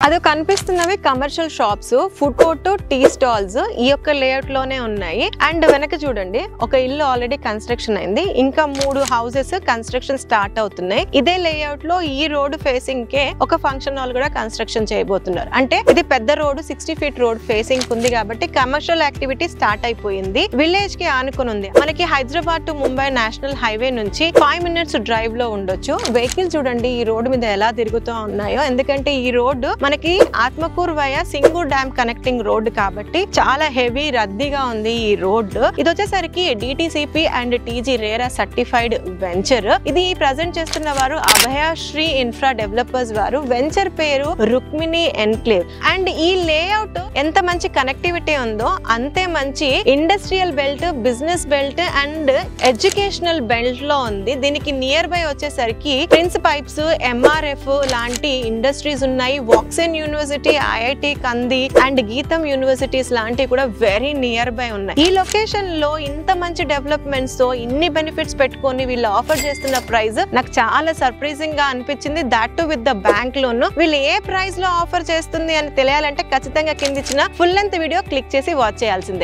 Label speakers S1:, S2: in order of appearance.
S1: అది కనిపిస్తున్నవి commercial shops, food court, tea stalls ఈ యొక్క లేఅవుట్ లోనే ఉన్నాయి. అండ్ వెనక చూడండి ఒక ఇల్లు ఆల్రెడీ కన్స్ట్రక్షన్ అయింది, ఇంకా 3 హౌసెస్ కన్స్ట్రక్షన్ స్టార్ట్ అవుతున్నాయి. ఇదే లేఅవుట్ లో ఈ రోడ్ ఫేసింగ్ కే ఒక ఫంక్షన్ హాల్ కూడా కన్స్ట్రక్షన్ చేయబోతున్నారు. అంటే ఇది పెద్ద రోడ్, 60 ఫీట్ రోడ్ ఫేసింగ్ ఉంది కాబట్టి కమర్షియల్ యాక్టివిటీ స్టార్ట్ అయిపోయింది. విలేజ్ కి ఆనుకుని ఉంది. మనకి Hyderabad to Mumbai national highway నుంచి 5 minutes డ్రైవ్ లో ఉండొచ్చు. వెహికల్ చూడండి ఈ రోడ్ మీద ఎలా తిరుగుతూ ఉన్నాయో, ఎందుకంటే ఈ రోడ్ మనకి Atmakur via Singur dam connecting road కాబట్టి చాలా హెవీ రద్దీగా ఉంది ఈ రోడ్. ఇది వచ్చేసరికి DTCP and TG RERA certified venture. ఇది ప్రజెంట్ చేస్తున్న వారు అభయశ్రీ ఇన్ఫ్రా డెవలపర్స్ వారు. వెంచర్ పేరు రుక్మిణి ఎన్క్లేవ్. అండ్ ఈ లేఅవుట్ ఎంత మంచి కనెక్టివిటీ ఉందో అంతే మంచి industrial belt, business belt and educational belt లో ఉంది. దీనికి నియర్ బై వచ్చేసరికి ప్రిన్స్ పైప్స్, MRF లాంటి ఇండస్ట్రీస్ ఉన్నాయి. వాక్సెన్ యూనివర్సిటీ, IIT కంది అండ్ గీతం యూనివర్సిటీస్ లాంటివి కూడా వెరీ నియర్ బై ఉన్నాయి. ఈ లొకేషన్ లో ఇంత మంచి డెవలప్మెంట్స్ తో ఇన్ని బెనిఫిట్స్ పెట్టుకొని వీళ్ళు ఆఫర్ చేస్తున్న ప్రైస్ నాకు చాలా సర్ప్రైజింగ్ గా అనిపించింది. That to with the bank loan. వీళ్ళు ఏ ప్రైస్ లో ఆఫర్ చేస్తుంది అని తెలియాలంటే ఖచ్చితంగా కింద ఇచ్చిన ఫుల్ లెంత్ వీడియో క్లిక్ చేసి వాచ్ చేయాల్సిందే.